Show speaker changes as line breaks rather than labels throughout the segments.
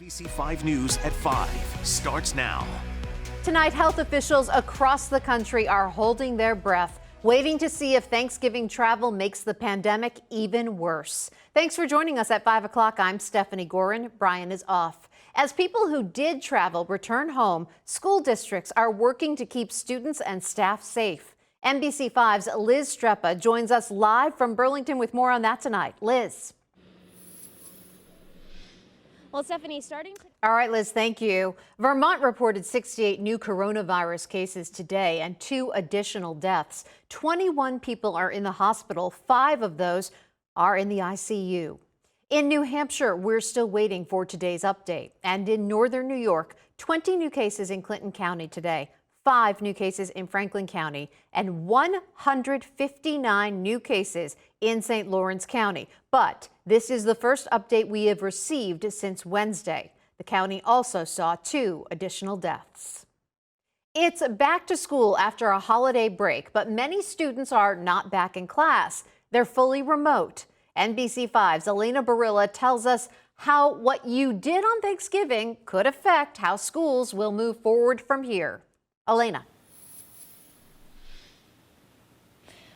NBC5 News at 5 starts now.
Tonight, health officials across the country are holding their breath, waiting to see if Thanksgiving travel makes the pandemic even worse. Thanks for joining us at 5 o'clock. I'm Stephanie Gorin. Brian is off. As people who did travel return home, school districts are working to keep students and staff safe. NBC5's Liz Streppa joins us live from Burlington with more on that tonight. Liz.
Well, Stephanie,
All right, Liz, thank you. Vermont reported 68 new coronavirus cases today and 2 additional deaths. 21 people are in the hospital. 5 of those are in the ICU. In New Hampshire, we're still waiting for today's update. And in northern New York, 20 new cases in Clinton County today, 5 new cases in Franklin County, and 159 new cases in St. Lawrence County. But this is the first update we have received since Wednesday. The county also saw 2 additional deaths. It's back to school after a holiday break, but many students are not back in class. They're fully remote. NBC5's Elena Barilla tells us how what you did on Thanksgiving could affect how schools will move forward from here. Elena.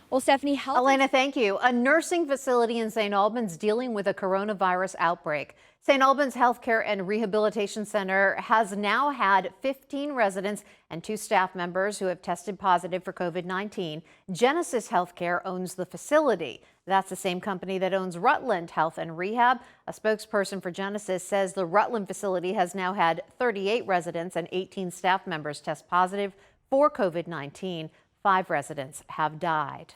Well, Stephanie,
Elena, thank you. A nursing facility in St. Albans dealing with a coronavirus outbreak. St. Albans Healthcare and Rehabilitation Center has now had 15 residents and 2 staff members who have tested positive for COVID-19. Genesis Healthcare owns the facility. That's the same company that owns Rutland Health and Rehab. A spokesperson for Genesis says the Rutland facility has now had 38 residents and 18 staff members test positive for COVID-19. 5 residents have died.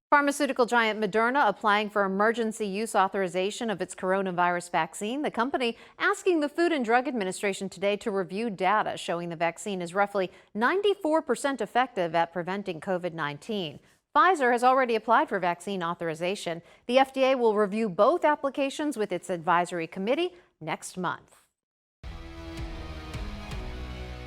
Pharmaceutical giant Moderna applying for emergency use authorization of its coronavirus vaccine. The company asking the Food and Drug Administration today to review data showing the vaccine is roughly 94% effective at preventing COVID-19. Pfizer has already applied for vaccine authorization. The FDA will review both applications with its advisory committee next month.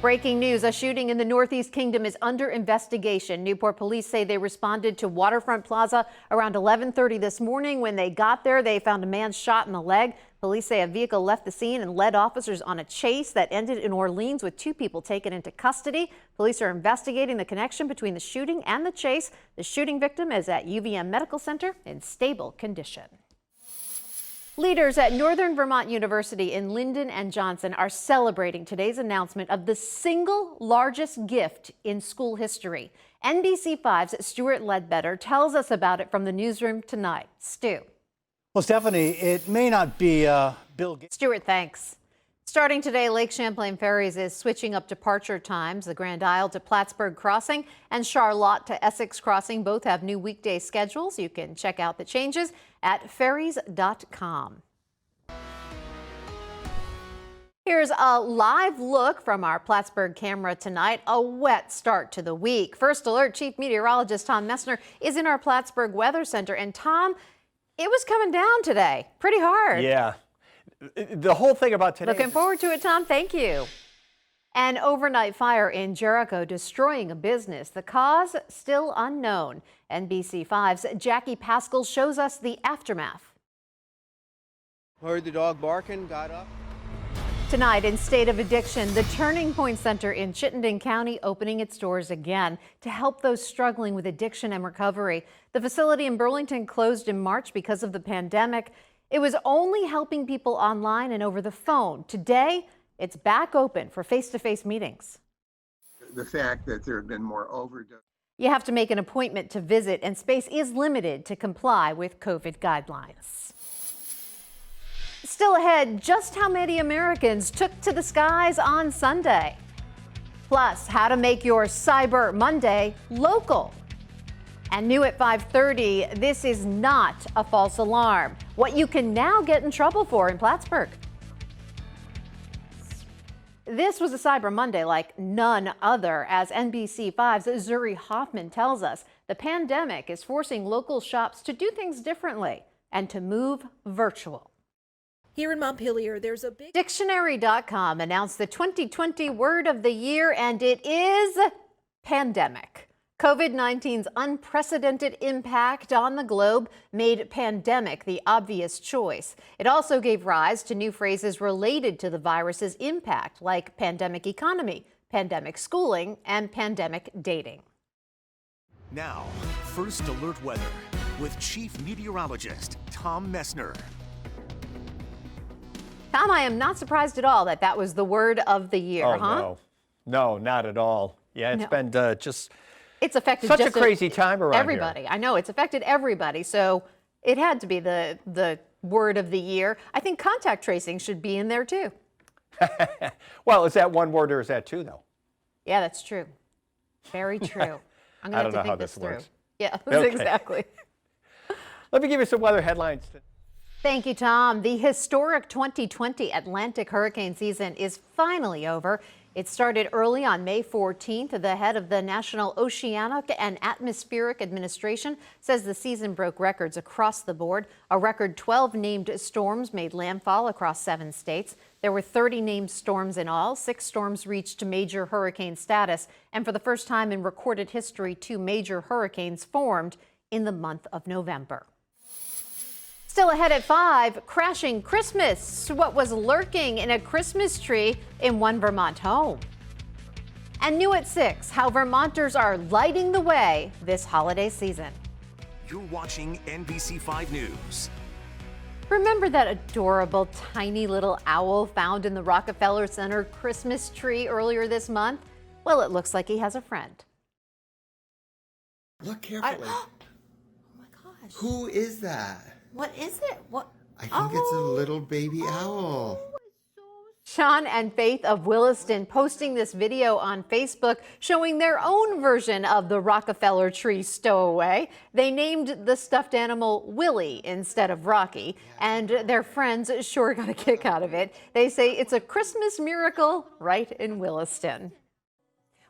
Breaking news, a shooting in the Northeast Kingdom is under investigation. Newport police say they responded to Waterfront Plaza around 11:30 this morning. When they got there, they found a man shot in the leg. Police say a vehicle left the scene and led officers on a chase that ended in Orleans with 2 people taken into custody. Police are investigating the connection between the shooting and the chase. The shooting victim is at UVM Medical Center in stable condition. Leaders at Northern Vermont University in Lyndon and Johnson are celebrating today's announcement of the single largest gift in school history. NBC5's Stuart Ledbetter tells us about it from the newsroom tonight. Stu.
Well, Stephanie, it may not be Bill Gates.
Stuart, thanks. Starting today, Lake Champlain Ferries is switching up departure times. The Grand Isle to Plattsburgh Crossing and Charlotte to Essex Crossing both have new weekday schedules. You can check out the changes at ferries.com. Here's a live look from our Plattsburgh camera tonight. A wet start to the week. First Alert Chief Meteorologist Tom Messner is in our Plattsburgh Weather Center. And Tom, it was coming down today pretty hard.
Yeah. The whole thing about today.
Looking forward to it, Tom. Thank you. An overnight fire in Jericho destroying a business. The cause still unknown. NBC5's Jackie Pascal shows us the aftermath.
Heard the dog barking, got up.
Tonight, in State of Addiction, the Turning Point Center in Chittenden County opening its doors again to help those struggling with addiction and recovery. The facility in Burlington closed in March because of the pandemic. It was only helping people online and over the phone. Today, it's back open for face-to-face meetings.
The fact that there have been more overdose.
You have to make an appointment to visit, and space is limited to comply with COVID guidelines. Still ahead, just how many Americans took to the skies on Sunday? Plus, how to make your Cyber Monday local. And new at 5:30, this is not a false alarm. What you can now get in trouble for in Plattsburgh. This was a Cyber Monday like none other. As NBC5's Zuri Hoffman tells us, the pandemic is forcing local shops to do things differently and to move virtual.
Here in Montpelier, there's a big...
Dictionary.com announced the 2020 word of the year, and it is pandemic. COVID-19's unprecedented impact on the globe made pandemic the obvious choice. It also gave rise to new phrases related to the virus's impact, like pandemic economy, pandemic schooling, and pandemic dating.
Now, First Alert Weather with Chief Meteorologist Tom Messner.
Tom, I am not surprised at all that that was the word of the year,
Oh,
huh?
no, not at all. Yeah, it's been just
It's affected
such
just
a crazy time around
everybody. I know it's affected everybody, so it had to be the word of the year. I think contact tracing should be in there too.
here. Well, is that one word or is that two, though?
Yeah, that's true. Very true. I'm
I
gonna have
don't
to
know
think
how
this
this
through.
works.
Yeah,
Okay.
exactly.
Let me give you some weather headlines.
Thank you, Tom. The historic 2020 Atlantic hurricane season is finally over. It started early on May 14th. The head of the National Oceanic and Atmospheric Administration says the season broke records across the board. A record 12 named storms made landfall across 7 states. There were 30 named storms in all. 6 storms reached major hurricane status. And for the first time in recorded history, 2 major hurricanes formed in the month of November. Still ahead at 5, crashing Christmas. What was lurking in a Christmas tree in one Vermont home? And new at 6, how Vermonters are lighting the way this holiday season.
You're watching NBC5 News.
Remember that adorable tiny little owl found in the Rockefeller Center Christmas tree earlier this month? Well, it looks like he has a friend.
Look carefully.
Oh my gosh.
Who is that?
What is it? What?
I think it's a little baby owl.
Sean and Faith of Williston posting this video on Facebook showing their own version of the Rockefeller tree stowaway. They named the stuffed animal Willie instead of Rocky, and their friends sure got a kick out of it. They say it's a Christmas miracle right in Williston.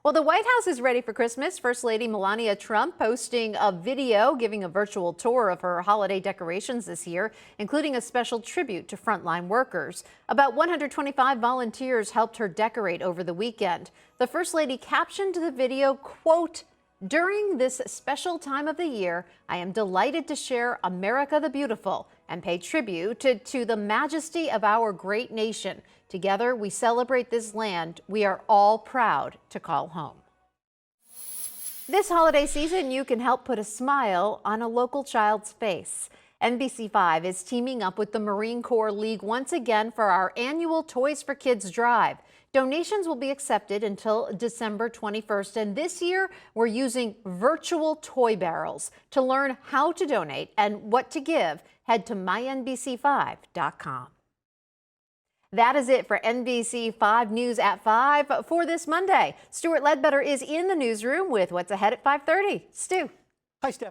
Well, the White House is ready for Christmas. First Lady Melania Trump posting a video giving a virtual tour of her holiday decorations this year, including a special tribute to frontline workers. About 125 volunteers helped her decorate over the weekend. The First Lady captioned the video, quote, "During this special time of the year, I am delighted to share America the Beautiful and pay tribute to the majesty of our great nation. Together, we celebrate this land we are all proud to call home." This holiday season, you can help put a smile on a local child's face. NBC5 is teaming up with the Marine Corps League once again for our annual Toys for Kids drive. Donations will be accepted until December 21st, and this year we're using virtual toy barrels. To learn how to donate and what to give, head to mynbc5.com. That is it for NBC5 News at 5 for this Monday. Stuart Ledbetter is in the newsroom with what's ahead at 5:30. Stu.
Hi, Steph.